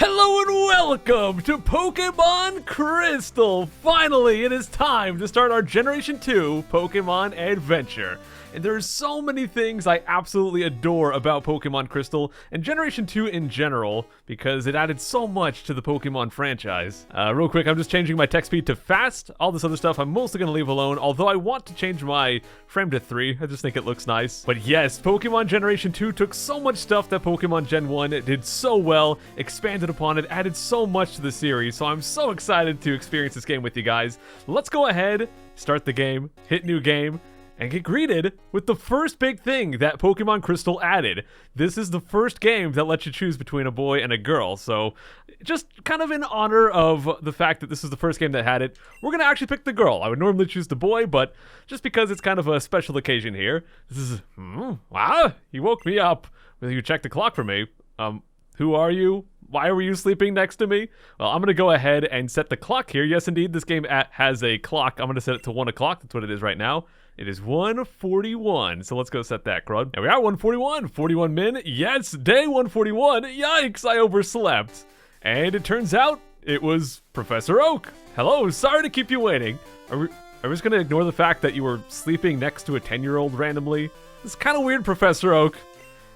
Hello and welcome to Pokemon Crystal! Finally, it is time to start our Generation 2 Pokemon adventure. And there's so many things I absolutely adore about Pokemon Crystal and Generation 2 in general, because it added so much to the Pokemon franchise. Real quick, I'm just changing my text speed to fast. All this other stuff I'm mostly going to leave alone, although I want to change my frame to 3. I just think it looks nice. But yes, Pokemon Generation 2 took so much stuff that Pokemon Gen 1 did so well, expanded upon it, added so much to the series, so I'm so excited to experience this game with you guys. Let's go ahead, start the game, hit new game, and get greeted with the first big thing that Pokemon Crystal added. This is the first game that lets you choose between a boy and a girl, so just kind of in honor of the fact that this is the first game that had it, we're gonna actually pick the girl. I would normally choose the boy, but just because it's kind of a special occasion here, this is, wow, you woke me up. Will you check the clock for me? Who are you? Why were you sleeping next to me? Well, I'm going to go ahead and set the clock here. Yes, indeed, this game has a clock. I'm going to set it to 1 o'clock. That's what it is right now. It is 1:41, so let's go set that, crud. There we are, 1:41. 41 min. Yes, day 141. Yikes, I overslept. And it turns out it was Professor Oak. Hello, sorry to keep you waiting. Are we just going to ignore the fact that you were sleeping next to a 10-year-old randomly? It's kind of weird, Professor Oak.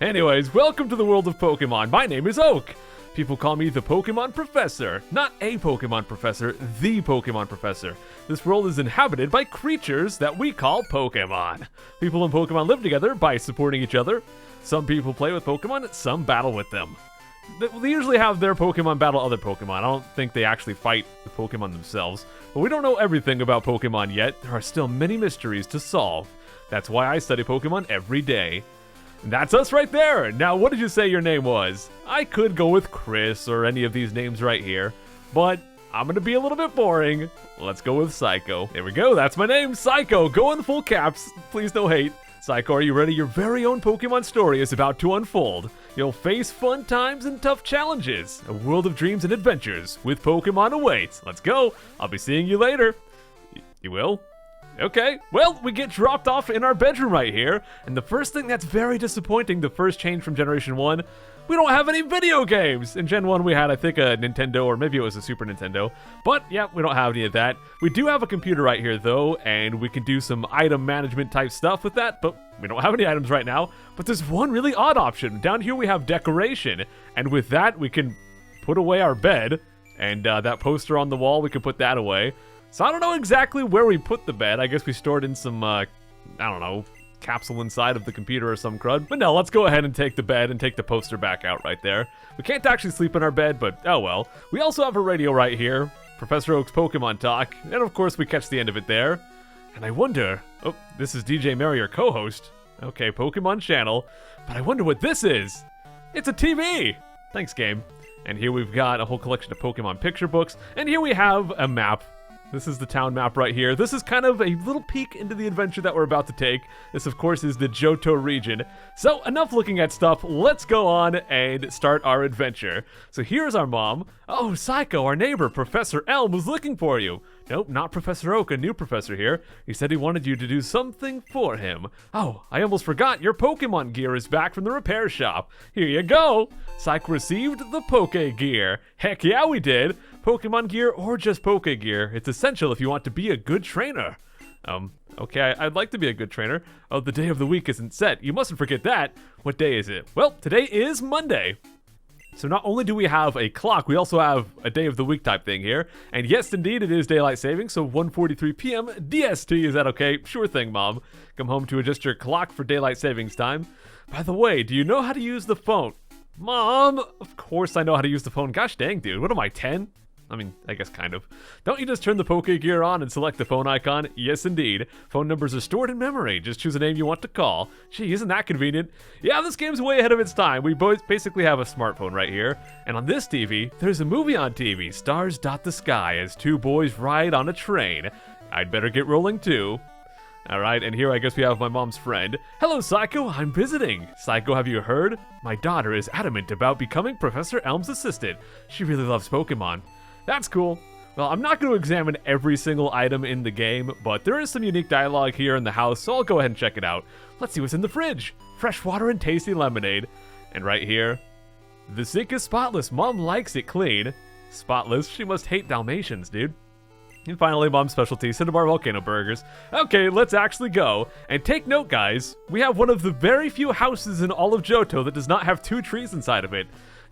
Anyways, welcome to the world of Pokemon. My name is Oak. People call me the Pokemon Professor. Not a Pokemon Professor, the Pokemon Professor. This world is inhabited by creatures that we call Pokemon. People and Pokemon live together by supporting each other. Some people play with Pokemon, some battle with them. They usually have their Pokemon battle other Pokemon. I don't think they actually fight the Pokemon themselves. But we don't know everything about Pokemon yet. There are still many mysteries to solve. That's why I study Pokemon every day. That's us right there. Now, what did you say your name was? I could go with Chris or any of these names right here, but I'm going to be a little bit boring. Let's go with Psycho. There we go. That's my name, Psycho. Go in full caps. Please no hate. Psycho, are you ready? Your very own Pokemon story is about to unfold. You'll face fun times and tough challenges. A world of dreams and adventures with Pokemon awaits. Let's go. I'll be seeing you later. You will? Okay, well, we get dropped off in our bedroom right here, and the first thing that's very disappointing, the first change from Generation 1, we don't have any video games! In Gen 1 we had, I think, a Nintendo, or maybe it was a Super Nintendo, but yeah, we don't have any of that. We do have a computer right here, though, and we can do some item management type stuff with that, but we don't have any items right now. But there's one really odd option. Down here we have decoration, and with that we can put away our bed, and that poster on the wall, we can put that away. So I don't know exactly where we put the bed. I guess we stored in some, I don't know, capsule inside of the computer or some crud. But no, let's go ahead and take the bed and take the poster back out right there. We can't actually sleep in our bed, but oh well. We also have a radio right here, Professor Oak's Pokemon Talk, and of course we catch the end of it there. And I wonder, oh, this is DJ Mary, your co-host. Okay, Pokemon channel, but I wonder what this is. It's a TV! Thanks, game. And here we've got a whole collection of Pokemon picture books, and here we have a map. This is the town map right here. This is kind of a little peek into the adventure that we're about to take. This, of course, is the Johto region. So, enough looking at stuff. Let's go on and start our adventure. So here's our mom. Oh, Psycho, our neighbor, Professor Elm, was looking for you. Nope, not Professor Oak, a new professor here. He said he wanted you to do something for him. Oh, I almost forgot. Your Pokemon gear is back from the repair shop. Here you go. Psycho received the Poke Gear. Heck yeah, we did. Pokemon gear or just Poke gear. It's essential if you want to be a good trainer. Okay, I'd like to be a good trainer. Oh, the day of the week isn't set. You mustn't forget that. What day is it? Well, today is Monday. So not only do we have a clock, we also have a day of the week type thing here. And yes, indeed, it is daylight saving, so 1:43 p.m. DST. Is that okay? Sure thing, Mom. Come home to adjust your clock for daylight savings time. By the way, do you know how to use the phone? Mom, of course I know how to use the phone. Gosh dang, dude. What am I, 10? I mean, I guess kind of. Don't you just turn the Poke Gear on and select the phone icon? Yes, indeed. Phone numbers are stored in memory. Just choose a name you want to call. Gee, isn't that convenient? Yeah, this game's way ahead of its time. We both basically have a smartphone right here. And on this TV, there's a movie on TV. Stars dot the sky as two boys ride on a train. I'd better get rolling too. Alright, and here I guess we have my mom's friend. Hello, Psycho, I'm visiting. Psycho, have you heard? My daughter is adamant about becoming Professor Elm's assistant. She really loves Pokemon. That's cool. Well, I'm not going to examine every single item in the game, but there is some unique dialogue here in the house, so I'll go ahead and check it out. Let's see what's in the fridge. Fresh water and tasty lemonade. And right here, The sink is spotless. Mom likes it clean. Spotless? She must hate Dalmatians, dude. And finally, Mom's specialty, Cinnabar Volcano Burgers. Okay, let's actually go. And take note, guys, we have one of the very few houses in all of Johto that does not have 2 trees inside of it.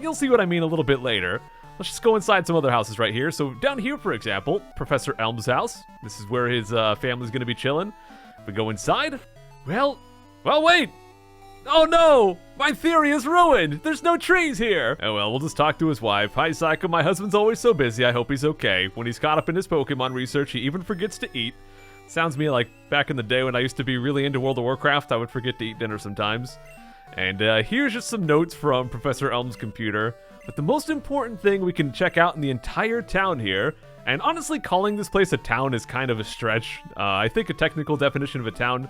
You'll see what I mean a little bit later. Let's just go inside some other houses right here. So down here, for example, Professor Elm's house. This is where his family's gonna be chilling. If we go inside, well, wait! Oh no! My theory is ruined! There's no trees here! Oh well, we'll just talk to his wife. Hi, Psycho, my husband's always so busy, I hope he's okay. When he's caught up in his Pokemon research, he even forgets to eat. Sounds to me like back in the day when I used to be really into World of Warcraft, I would forget to eat dinner sometimes. And here's just some notes from Professor Elm's computer. But the most important thing we can check out in the entire town here, and honestly calling this place a town is kind of a stretch. I think a technical definition of a town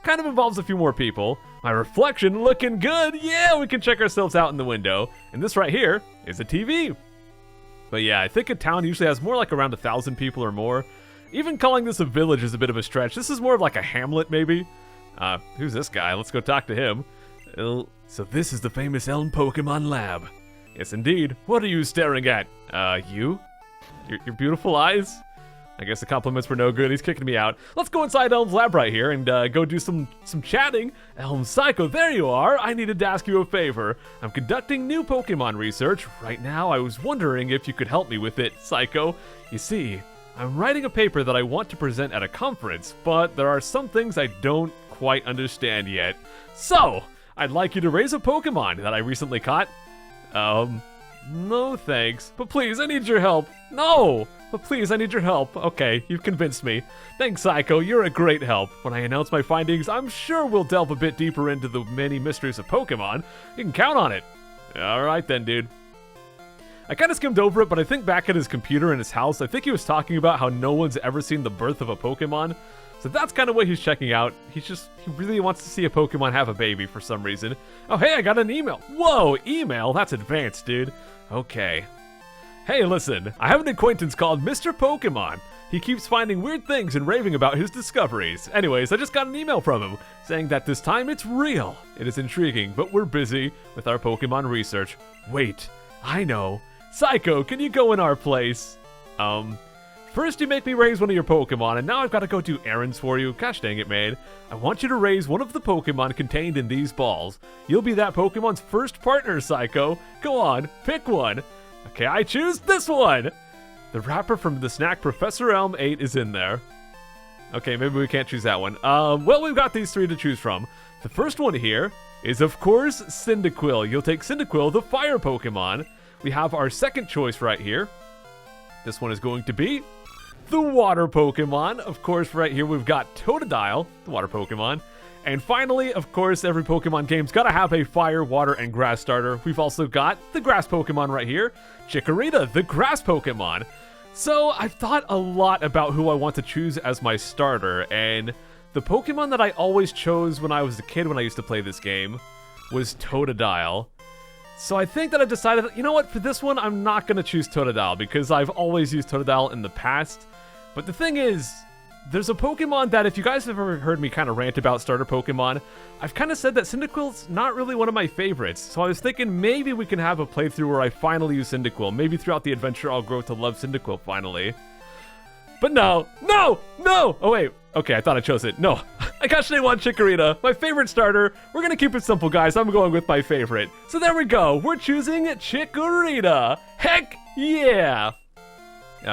kind of involves a few more people. My reflection looking good. Yeah, we can check ourselves out in the window. And this right here is a TV. But yeah, I think a town usually has more like around 1,000 people or more. Even calling this a village is a bit of a stretch. This is more of like a hamlet, maybe. Who's this guy? Let's go talk to him. So this is the famous Helen Pokemon Lab. Yes, indeed. What are you staring at? You? Your beautiful eyes? I guess the compliments were no good. He's kicking me out. Let's go inside Elm's lab right here and go do some chatting. Elm Psycho, there you are. I needed to ask you a favor. I'm conducting new Pokemon research. Right now, I was wondering if you could help me with it, Psycho. You see, I'm writing a paper that I want to present at a conference, but there are some things I don't quite understand yet. So, I'd like you to raise a Pokemon that I recently caught. No thanks. But please, I need your help. No! But please, I need your help. Okay, you've convinced me. Thanks, Psycho. You're a great help. When I announce my findings, I'm sure we'll delve a bit deeper into the many mysteries of Pokemon. You can count on it. Alright then, dude. I kind of skimmed over it, but I think back at his computer in his house, I think he was talking about how no one's ever seen the birth of a Pokemon. So that's kind of what he's checking out. He really wants to see a Pokemon have a baby for some reason. Oh, hey, I got an email. Whoa, email? That's advanced, dude. Okay. Hey, listen, I have an acquaintance called Mr. Pokemon. He keeps finding weird things and raving about his discoveries. Anyways, I just got an email from him saying that this time it's real. It is intriguing, but we're busy with our Pokemon research. Wait, I know. Psycho, can you go in our place? First you make me raise one of your Pokemon, and now I've got to go do errands for you. Gosh dang it, man. I want you to raise one of the Pokemon contained in these balls. You'll be that Pokemon's first partner, Psycho. Go on, pick one. Okay, I choose this one. The wrapper from the snack Professor Elm 8 is in there. Okay, maybe we can't choose that one. Well, we've got these 3 to choose from. The first one here is, of course, Cyndaquil. You'll take Cyndaquil, the fire Pokemon. We have our second choice right here. This one is going to be the water Pokemon. Of course, right here we've got Totodile, the water Pokemon. And finally, of course, every Pokemon game's gotta have a fire, water, and grass starter. We've also got the grass Pokemon right here, Chikorita, the grass Pokemon. So I've thought a lot about who I want to choose as my starter, and the Pokemon that I always chose when I was a kid when I used to play this game was Totodile. So I think that I decided, you know what, for this one, I'm not going to choose Totodile because I've always used Totodile in the past. But the thing is, there's a Pokemon that if you guys have ever heard me kind of rant about starter Pokemon, I've kind of said that Cyndaquil's not really one of my favorites. So I was thinking maybe we can have a playthrough where I finally use Cyndaquil. Maybe throughout the adventure I'll grow to love Cyndaquil finally. But no! Oh wait, okay, I thought I chose it. No, I actually want Chikorita, my favorite starter. We're gonna keep it simple, guys. I'm going with my favorite. So there we go, we're choosing Chikorita. Heck yeah!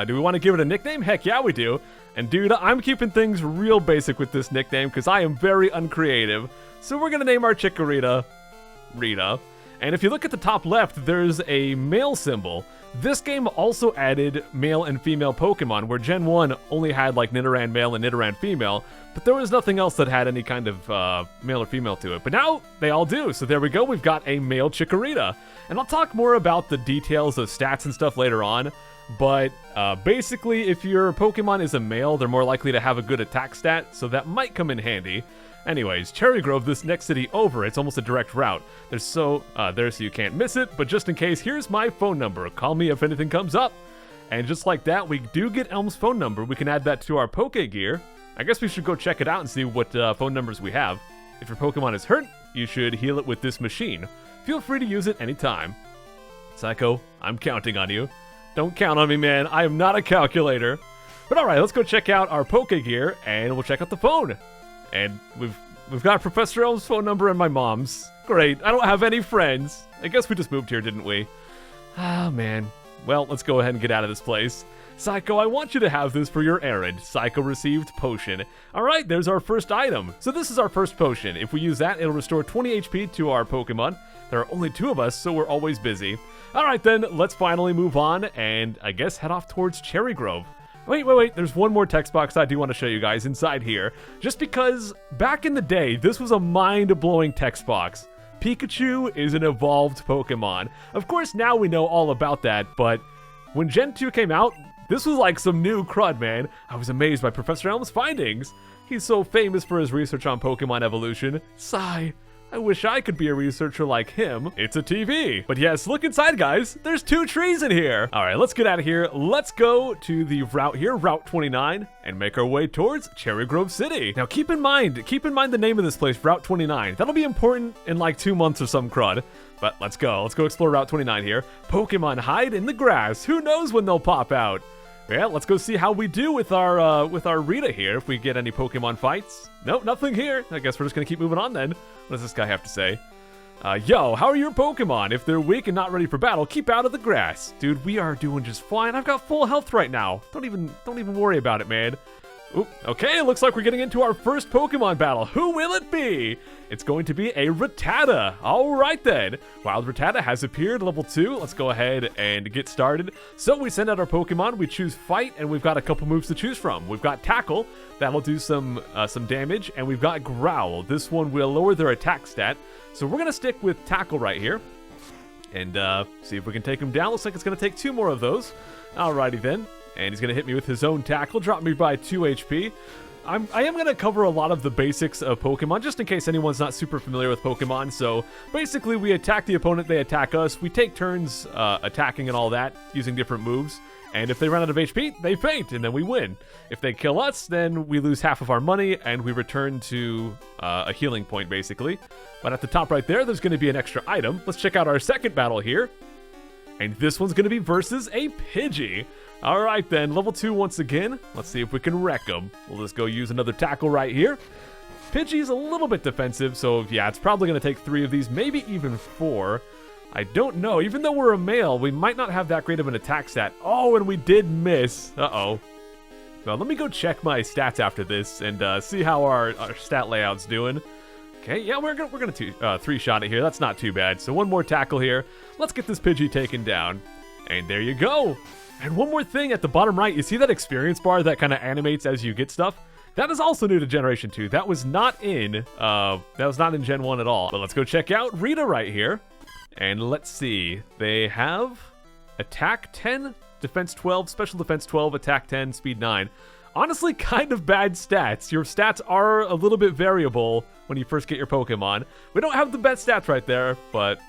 Do we want to give it a nickname? Heck yeah, we do. And dude, I'm keeping things real basic with this nickname because I am very uncreative. So we're gonna name our Chikorita Rita. And if you look at the top left, there's a male symbol. This game also added male and female Pokemon, where Gen 1 only had like Nidoran male and Nidoran female, but there was nothing else that had any kind of male or female to it. But now they all do, so there we go, we've got a male Chikorita. And I'll talk more about the details of stats and stuff later on, but basically if your Pokemon is a male, they're more likely to have a good attack stat, so that might come in handy. Anyways, Cherrygrove, this next city over, it's almost a direct route. There so you can't miss it, but just in case, here's my phone number. Call me if anything comes up. And just like that, we do get Elm's phone number. We can add that to our Poke Gear. I guess we should go check it out and see what phone numbers we have. If your Pokemon is hurt, you should heal it with this machine. Feel free to use it anytime. Psycho, I'm counting on you. Don't count on me, man. I am not a calculator. But all right, let's go check out our Poke Gear, and we'll check out the phone. And we've got Professor Elm's phone number and my mom's. Great, I don't have any friends. I guess we just moved here, didn't we? Ah, man. Well, let's go ahead and get out of this place. Psycho, I want you to have this for your errand. Psycho received potion. All right, there's our first item. So this is our first potion. If we use that, it'll restore 20 HP to our Pokemon. There are only 2 of us, so we're always busy. All right, then, let's finally move on and I guess head off towards Cherrygrove. Wait. There's one more text box I do want to show you guys inside here. Just because back in the day, this was a mind-blowing text box. Pikachu is an evolved Pokemon. Of course, now we know all about that, but when Gen 2 came out, this was like some new crud, man. I was amazed by Professor Elm's findings. He's so famous for his research on Pokemon evolution. Sigh. I wish I could be a researcher like him. It's a TV. But yes, look inside, guys. There's 2 trees in here. All right, let's get out of here. Let's go to the route here, Route 29, and make our way towards Cherrygrove City. Now, keep in mind the name of this place, Route 29. That'll be important in like 2 months or some crud. But let's go. Let's go explore Route 29 here. Pokemon hide in the grass. Who knows when they'll pop out? Yeah, let's go see how we do with our Rita here, if we get any Pokemon fights. Nope, nothing here. I guess we're just gonna keep moving on then. What does this guy have to say? Yo, how are your Pokemon? If they're weak and not ready for battle, keep out of the grass. Dude, we are doing just fine. I've got full health right now. Don't even worry about it, man. Oop, okay, looks like we're getting into our first Pokemon battle. Who will it be? It's going to be a Rattata. All right then. Wild Rattata has appeared, level 2. Let's go ahead and get started. So we send out our Pokemon, we choose Fight, and we've got a couple moves to choose from. We've got Tackle, that'll do some damage, and we've got Growl. This one will lower their attack stat. So we're gonna stick with Tackle right here, and see if we can take him down. Looks like it's gonna take 2 more of those. Alrighty then. And he's going to hit me with his own tackle, drop me by 2 HP. I am going to cover a lot of the basics of Pokemon, just in case anyone's not super familiar with Pokemon. So basically, we attack the opponent, they attack us. We take turns attacking and all that, using different moves. And if they run out of HP, they faint, and then we win. If they kill us, then we lose half of our money, and we return to a healing point, basically. But at the top right there, there's going to be an extra item. Let's check out our second battle here. And this one's going to be versus a Pidgey. All right, then. Level 2 once again. Let's see if we can wreck him. We'll just go use another tackle right here. Pidgey's a little bit defensive, so yeah, it's probably going to take 3 of these, maybe even 4. I don't know. Even though we're a male, we might not have that great of an attack stat. Oh, and we did miss. Uh-oh. Well, let me go check my stats after this and see how our stat layout's doing. Okay, yeah, we're gonna 3-shot it here. That's not too bad. So one more tackle here. Let's get this Pidgey taken down. And there you go. And one more thing at the bottom right, you see that experience bar that kind of animates as you get stuff? That is also new to Generation 2. That was not in Gen 1 at all. But let's go check out Rita right here. And let's see. They have attack 10, defense 12, special defense 12, attack 10, speed 9. Honestly, kind of bad stats. Your stats are a little bit variable when you first get your Pokemon. We don't have the best stats right there, but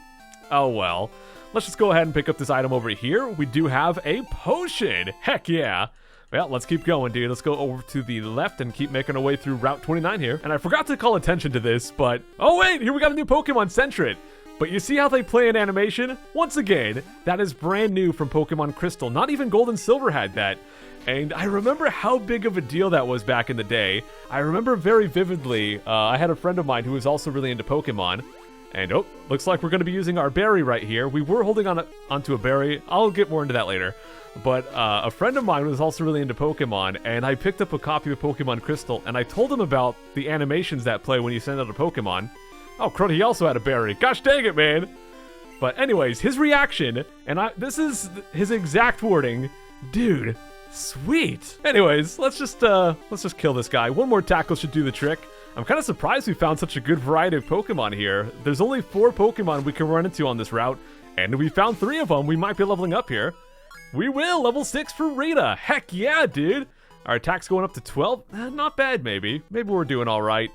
oh well. Let's just go ahead and pick up this item over here. We do have a potion. Heck yeah. Well, let's keep going, dude. Let's go over to the left and keep making our way through Route 29 here. And I forgot to call attention to this, but oh wait, here we got a new Pokemon Sentret. But you see how they play in animation? Once again, that is brand new from Pokemon Crystal. Not even Gold and Silver had that. And I remember how big of a deal that was back in the day. I remember very vividly, I had a friend of mine who was also really into Pokemon. And oh, looks like we're going to be using our berry right here. We were holding onto a berry. I'll get more into that later. But a friend of mine was also really into Pokemon, and I picked up a copy of Pokemon Crystal, and I told him about the animations that play when you send out a Pokemon. Oh, crud, he also had a berry. Gosh dang it, man. But anyways, his reaction, and this is his exact wording. Dude, sweet. Anyways, let's just kill this guy. One more tackle should do the trick. I'm kind of surprised we found such a good variety of Pokemon here. There's only 4 Pokemon we can run into on this route, and we found 3 of them. We might be leveling up here. We will! Level 6 for Rita! Heck yeah, dude! Our attack's going up to 12? Not bad, maybe. Maybe we're doing alright.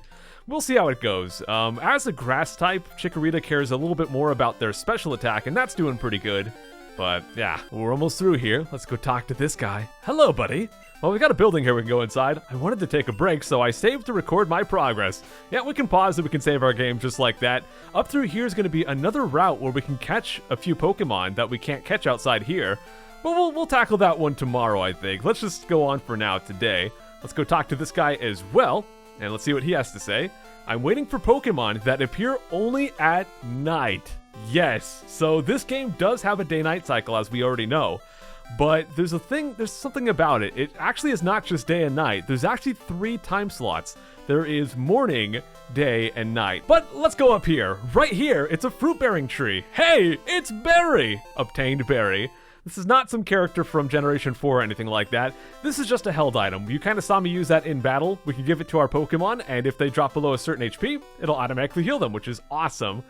We'll see how it goes. As a grass type, Chikorita cares a little bit more about their special attack, and that's doing pretty good. But yeah, we're almost through here. Let's go talk to this guy. Hello, buddy. Well, we got a building here we can go inside. I wanted to take a break, so I saved to record my progress. Yeah, we can pause and we can save our game just like that. Up through here is going to be another route where we can catch a few Pokemon that we can't catch outside here. But we'll tackle that one tomorrow, I think. Let's just go on for now today. Let's go talk to this guy as well, and let's see what he has to say. I'm waiting for Pokemon that appear only at night. Yes, so this game does have a day-night cycle, as we already know. But there's something about it. It actually is not just day and night. There's actually 3 time slots. There is morning, day, and night. But let's go up here. Right here, it's a fruit-bearing tree. Hey, it's Berry! Obtained Berry. This is not some character from Generation 4 or anything like that. This is just a held item. You kind of saw me use that in battle. We can give it to our Pokemon, and if they drop below a certain HP, it'll automatically heal them, which is awesome.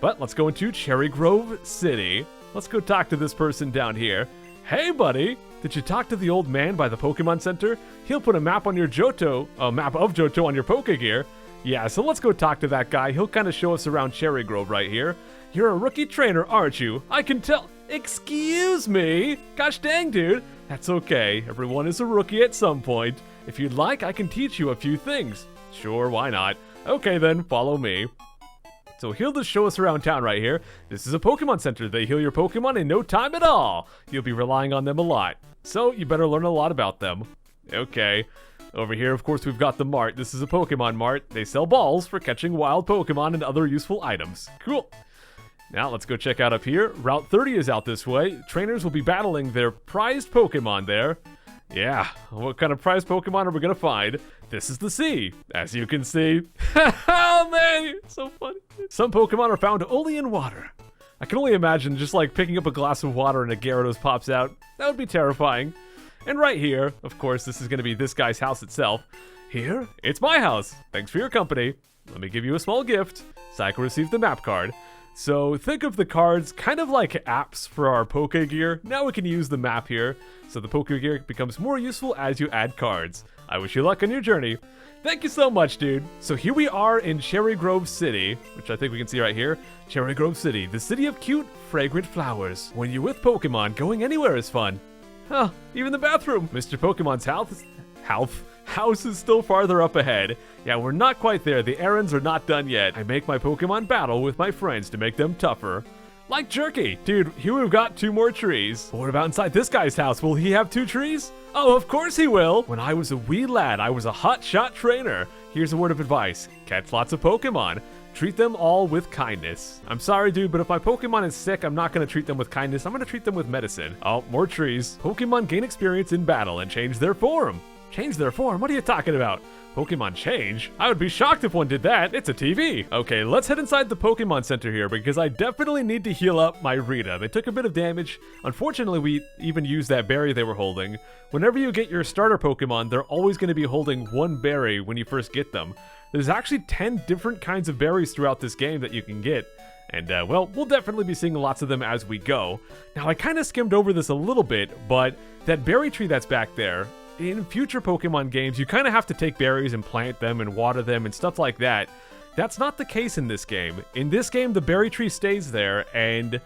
But let's go into Cherrygrove City. Let's go talk to this person down here. Hey, buddy! Did you talk to the old man by the Pokemon Center? He'll put a map on your map of Johto on your Pokegear. Yeah, so let's go talk to that guy. He'll kind of show us around Cherrygrove right here. You're a rookie trainer, aren't you? I can tell. Excuse me? Gosh dang, dude. That's okay. Everyone is a rookie at some point. If you'd like, I can teach you a few things. Sure, why not? Okay then, follow me. So he'll just show us around town right here. This is a Pokemon Center. They heal your Pokemon in no time at all. You'll be relying on them a lot. So you better learn a lot about them. Okay. Over here, of course, we've got the mart. This is a Pokemon mart. They sell balls for catching wild Pokemon and other useful items. Cool. Now let's go check out up here. Route 30 is out this way. Trainers will be battling their prized Pokemon there. Yeah, what kind of prized Pokemon are we gonna find? This is the sea, as you can see. Oh man, so funny. Some Pokemon are found only in water. I can only imagine just like picking up a glass of water and a Gyarados pops out. That would be terrifying. And right here, of course, this is gonna be this guy's house itself. Here, it's my house. Thanks for your company. Let me give you a small gift. Psycho received the map card. So think of the cards kind of like apps for our Pokegear. Now we can use the map here, so the Pokegear becomes more useful as you add cards. I wish you luck on your journey. Thank you so much, dude. So here we are in Cherrygrove City, which I think we can see right here. Cherrygrove City, the city of cute, fragrant flowers. When you're with Pokemon, going anywhere is fun. Huh, even the bathroom. Mr. Pokemon's house is still farther up ahead. Yeah, we're not quite there. The errands are not done yet. I make my Pokemon battle with my friends to make them tougher. Like jerky. Dude, here we've got 2 more trees. But what about inside this guy's house? Will he have 2 trees? Oh, of course he will. When I was a wee lad, I was a hotshot trainer. Here's a word of advice. Catch lots of Pokemon. Treat them all with kindness. I'm sorry, dude, but if my Pokemon is sick, I'm not going to treat them with kindness. I'm going to treat them with medicine. Oh, more trees. Pokemon gain experience in battle and change their form. Change their form? What are you talking about? Pokemon change? I would be shocked if one did that. It's a TV. Okay, let's head inside the Pokemon Center here because I definitely need to heal up my Rita. They took a bit of damage. Unfortunately, we even used that berry they were holding. Whenever you get your starter Pokemon, they're always going to be holding 1 berry when you first get them. There's actually 10 different kinds of berries throughout this game that you can get. And, well, we'll definitely be seeing lots of them as we go. Now, I kind of skimmed over this a little bit, but that berry tree that's back there, in future Pokemon games, you kind of have to take berries and plant them and water them and stuff like that. That's not the case in this game. In this game, the berry tree stays there, and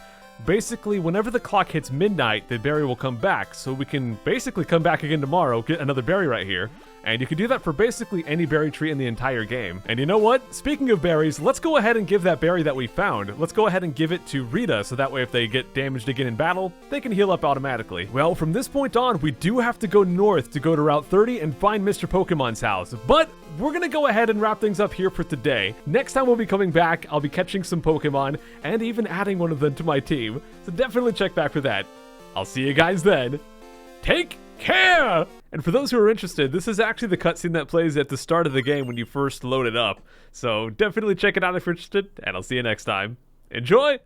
basically, whenever the clock hits midnight, the berry will come back. So we can basically come back again tomorrow, get another berry right here. And you can do that for basically any berry tree in the entire game. And you know what? Speaking of berries, let's go ahead and give that berry that we found. Let's go ahead and give it to Rita, so that way if they get damaged again in battle, they can heal up automatically. Well, from this point on, we do have to go north to go to Route 30 and find Mr. Pokemon's house. But we're gonna go ahead and wrap things up here for today. Next time we'll be coming back, I'll be catching some Pokemon and even adding one of them to my team. So definitely check back for that. I'll see you guys then. Take care! And for those who are interested, this is actually the cutscene that plays at the start of the game when you first load it up. So definitely check it out if you're interested, and I'll see you next time. Enjoy!